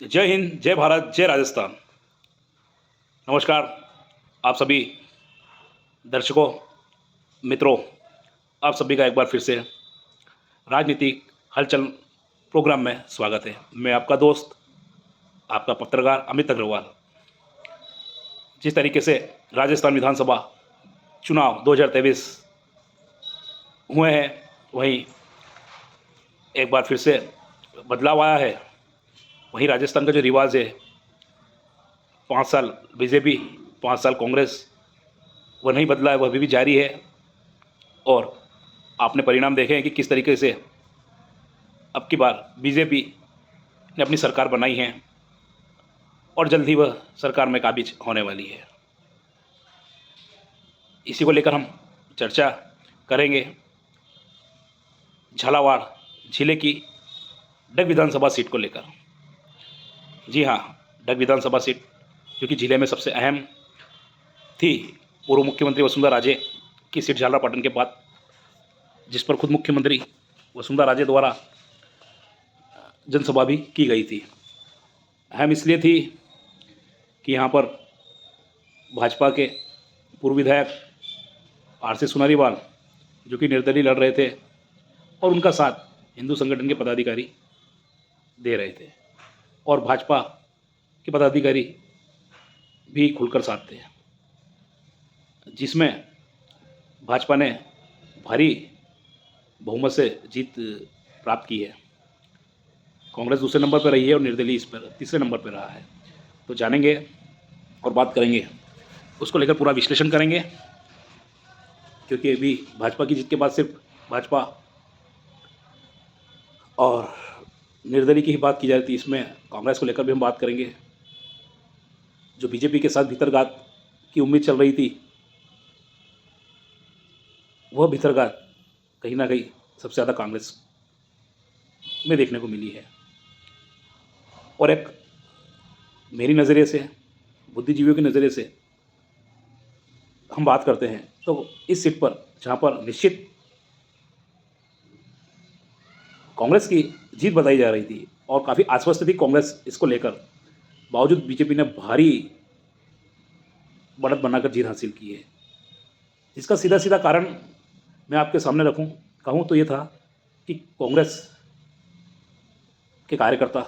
जय हिंद, जय भारत, जय राजस्थान। नमस्कार आप सभी दर्शकों, मित्रों, आप सभी का एक बार फिर से राजनीतिक हलचल प्रोग्राम में स्वागत है। मैं आपका दोस्त, आपका पत्रकार अमित अग्रवाल। जिस तरीके से राजस्थान विधानसभा चुनाव 2023 हुए हैं, वहीं एक बार फिर से बदलाव आया है। वहीं राजस्थान का जो रिवाज है, 5 साल बीजेपी, 5 साल कांग्रेस, वह नहीं बदला है, वह अभी भी जारी है। और आपने परिणाम देखे हैं कि किस तरीके से अब की बार बीजेपी ने अपनी सरकार बनाई है और जल्द ही वह सरकार में काबिज होने वाली है। इसी को लेकर हम चर्चा करेंगे। झालावाड़ जिले की डग विधानसभा सीट को लेकर। जी हाँ, डग विधानसभा सीट जो कि जिले में सबसे अहम थी। पूर्व मुख्यमंत्री वसुंधरा राजे की सीट झालरापाटन के बाद, जिस पर खुद मुख्यमंत्री वसुंधरा राजे द्वारा जनसभा भी की गई थी। अहम इसलिए थी कि यहाँ पर भाजपा के पूर्व विधायक आरसी सोनारीवाल, जो कि निर्दलीय लड़ रहे थे, और उनका साथ हिंदू संगठन के पदाधिकारी दे रहे थे, और भाजपा के पदाधिकारी भी खुलकर साथ थे, जिसमें भाजपा ने भारी बहुमत से जीत प्राप्त की है। कांग्रेस दूसरे नंबर पर रही है और निर्दलीय इस पर तीसरे नंबर पर रहा है। तो जानेंगे और बात करेंगे, उसको लेकर पूरा विश्लेषण करेंगे, क्योंकि अभी भाजपा की जीत के बाद सिर्फ भाजपा और निर्दलीय की ही बात की जा रही थी। इसमें कांग्रेस को लेकर भी हम बात करेंगे। जो बीजेपी के साथ भीतरघात की उम्मीद चल रही थी, वह भीतरघात कहीं ना कहीं सबसे ज़्यादा कांग्रेस में देखने को मिली है। और एक मेरी नज़रिए से, बुद्धिजीवियों के नज़रिए से हम बात करते हैं, तो इस सीट पर जहाँ पर निश्चित कांग्रेस की जीत बताई जा रही थी और काफ़ी आश्वस्त थी कांग्रेस इसको लेकर, बावजूद बीजेपी ने भारी बढ़त बनाकर जीत हासिल की है। इसका सीधा सीधा कारण मैं आपके सामने रखूं कहूं तो ये था कि कांग्रेस के कार्यकर्ता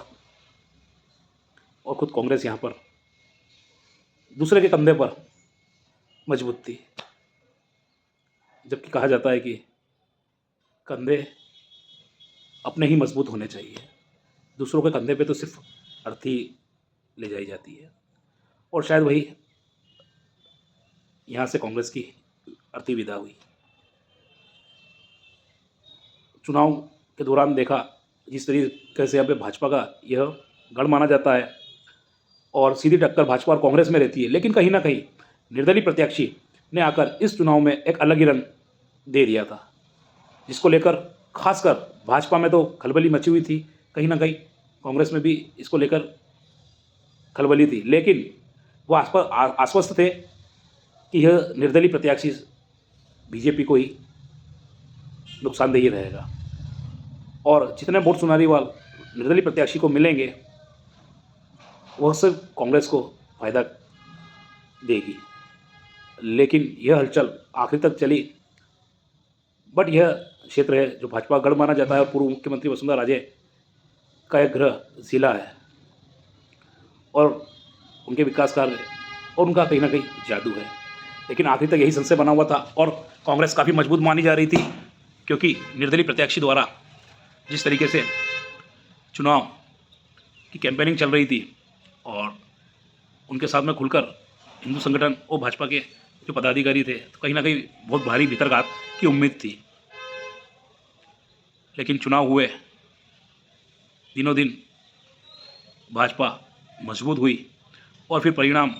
और खुद कांग्रेस यहाँ पर दूसरे के कंधे पर मजबूत थी। जबकि कहा जाता है कि कंधे अपने ही मजबूत होने चाहिए, दूसरों के कंधे पे तो सिर्फ अर्थी ले जाई जाती है। और शायद वही यहाँ से कांग्रेस की अर्थी विदा हुई। चुनाव के दौरान देखा जिस तरीके से यहाँ पे भाजपा का यह गढ़ माना जाता है और सीधी टक्कर भाजपा और कांग्रेस में रहती है, लेकिन कहीं ना कहीं निर्दलीय प्रत्याशी ने आकर इस चुनाव में एक अलग ही रंग दे दिया था, जिसको लेकर खासकर भाजपा में तो खलबली मची हुई थी, कहीं ना कहीं कांग्रेस में भी इसको लेकर खलबली थी। लेकिन वो आश्वस्त थे कि यह निर्दलीय प्रत्याशी बीजेपी को ही नुकसानदेही रहेगा, और जितने वोट सोनारीवाल निर्दलीय प्रत्याशी को मिलेंगे, वह सिर्फ कांग्रेस को फायदा देगी। लेकिन यह हलचल आखिर तक चली, बट यह क्षेत्र है जो भाजपा गढ़ माना जाता है। पूर्व मुख्यमंत्री वसुंधरा राजे का एक गृह जिला है और उनके विकास कार्य और उनका कहीं ना कहीं जादू है। लेकिन आखिर तक यही संशय बना हुआ था और कांग्रेस काफ़ी मजबूत मानी जा रही थी, क्योंकि निर्दलीय प्रत्याशी द्वारा जिस तरीके से चुनाव की कैंपेनिंग चल रही थी और उनके साथ में खुलकर हिंदू संगठन और भाजपा के जो पदाधिकारी थे, तो कहीं ना कहीं बहुत भारी भीतरघात की उम्मीद थी। लेकिन चुनाव हुए, दिनों दिन भाजपा मजबूत हुई और फिर परिणाम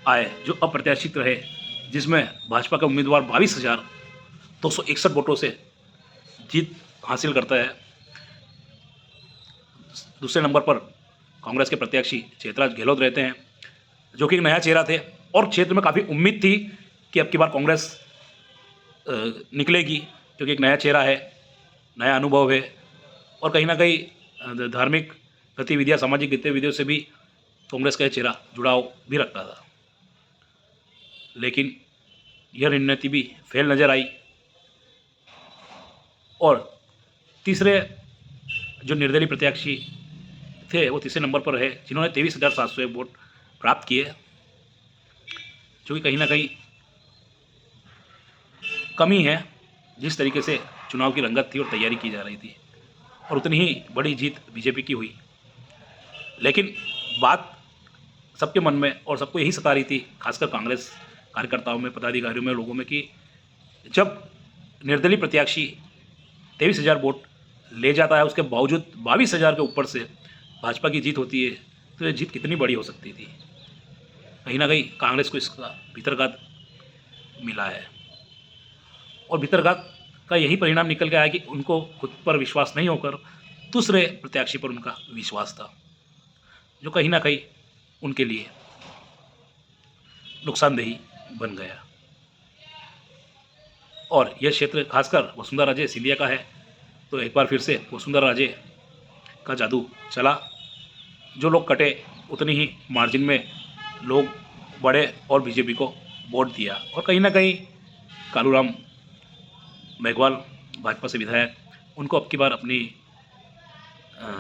आए जो अप्रत्याशित रहे, जिसमें भाजपा का उम्मीदवार 22,261 वोटों से जीत हासिल करता है। दूसरे नंबर पर कांग्रेस के प्रत्याशी चेतराज गहलोत रहते हैं, जो कि एक नया चेहरा थे और क्षेत्र में काफ़ी उम्मीद थी कि अब की बार कांग्रेस निकलेगी, क्योंकि एक नया चेहरा है, नया अनुभव है और कहीं ना कहीं धार्मिक गतिविधियाँ, सामाजिक गतिविधियों से भी कांग्रेस का ये चेहरा जुड़ाव भी रखता था। लेकिन यह रणनीति भी फेल नज़र आई। और तीसरे जो निर्दलीय प्रत्याशी थे वो तीसरे नंबर पर रहे, जिन्होंने 23,701 वोट प्राप्त किए, जो कि कहीं ना कहीं कमी है जिस तरीके से चुनाव की रंगत थी और तैयारी की जा रही थी, और उतनी ही बड़ी जीत बीजेपी की हुई। लेकिन बात सबके मन में और सबको यही सता रही थी, खासकर कांग्रेस कार्यकर्ताओं में, पदाधिकारियों में, लोगों में, कि जब निर्दलीय प्रत्याशी 23,000 वोट ले जाता है, उसके बावजूद 22,000 के ऊपर से भाजपा की जीत होती है, तो ये जीत कितनी बड़ी हो सकती थी। कहीं ना कहीं कांग्रेस को इसका भीतरघात मिला है, और भीतरघात का यही परिणाम निकल के आया कि उनको खुद पर विश्वास नहीं होकर दूसरे प्रत्याशी पर उनका विश्वास था, जो कहीं ना कहीं उनके लिए नुकसानदेही बन गया। और यह क्षेत्र खासकर वसुंधरा राजे सिंधिया का है, तो एक बार फिर से वसुंधरा राजे का जादू चला। जो लोग कटे उतनी ही मार्जिन में लोग बढ़े और बीजेपी को वोट दिया, और कहीं ना कहीं कालूराम मेघवाल भाजपा से विधायक, उनको अब की बार अपनी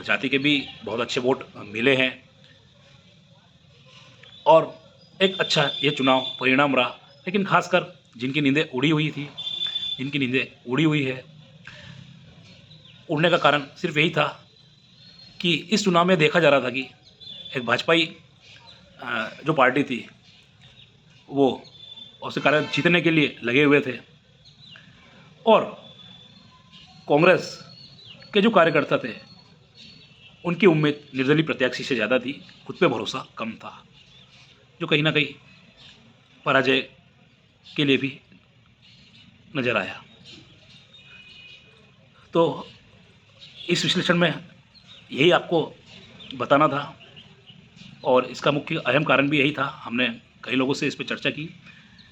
जाति के भी बहुत अच्छे वोट मिले हैं, और एक अच्छा ये चुनाव परिणाम रहा। लेकिन खासकर जिनकी नींदें उड़ी हुई थी, जिनकी नींदें उड़ी हुई है, उड़ने का कारण सिर्फ यही था कि इस चुनाव में देखा जा रहा था कि एक भाजपाई जो पार्टी थी वो उसके कारण जीतने के लिए लगे हुए थे, और कांग्रेस के जो कार्यकर्ता थे उनकी उम्मीद निर्दलीय प्रत्याशी से ज़्यादा थी, खुद पे भरोसा कम था, जो कहीं ना कहीं पराजय के लिए भी नज़र आया। तो इस विश्लेषण में यही आपको बताना था, और इसका मुख्य अहम कारण भी यही था। हमने कई लोगों से इस पर चर्चा की,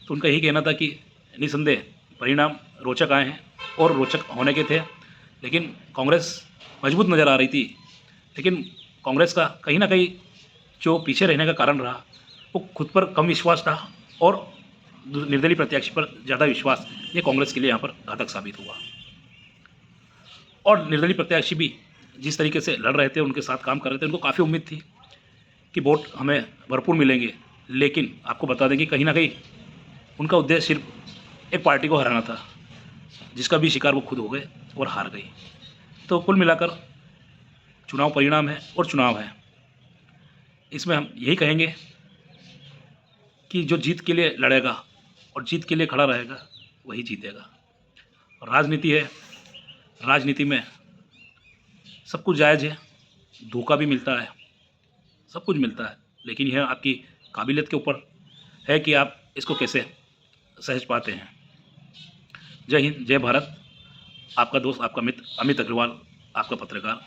तो उनका यही कहना था कि निसंदेह परिणाम रोचक आए हैं, और रोचक होने के थे, लेकिन कांग्रेस मजबूत नज़र आ रही थी। लेकिन कांग्रेस का कहीं ना कहीं जो पीछे रहने का कारण रहा, वो खुद पर कम विश्वास था, और निर्दलीय प्रत्याशी पर ज़्यादा विश्वास, ये कांग्रेस के लिए यहाँ पर घातक साबित हुआ। और निर्दलीय प्रत्याशी भी जिस तरीके से लड़ रहे थे, उनके साथ काम कर रहे थे, उनको काफ़ी उम्मीद थी कि वोट हमें भरपूर मिलेंगे। लेकिन आपको बता दें कि कहीं ना कहीं उनका उद्देश्य सिर्फ एक पार्टी को हराना था, जिसका भी शिकार वो खुद हो गए और हार गई। तो कुल मिलाकर चुनाव परिणाम है और चुनाव है, इसमें हम यही कहेंगे कि जो जीत के लिए लड़ेगा और जीत के लिए खड़ा रहेगा वही जीतेगा। राजनीति है, राजनीति में सब कुछ जायज़ है, धोखा भी मिलता है, सब कुछ मिलता है, लेकिन यह आपकी काबिलियत के ऊपर है कि आप इसको कैसे सहज पाते हैं। जय हिंद, जय भारत। आपका दोस्त, आपका मित्र अमित अग्रवाल, आपका पत्रकार।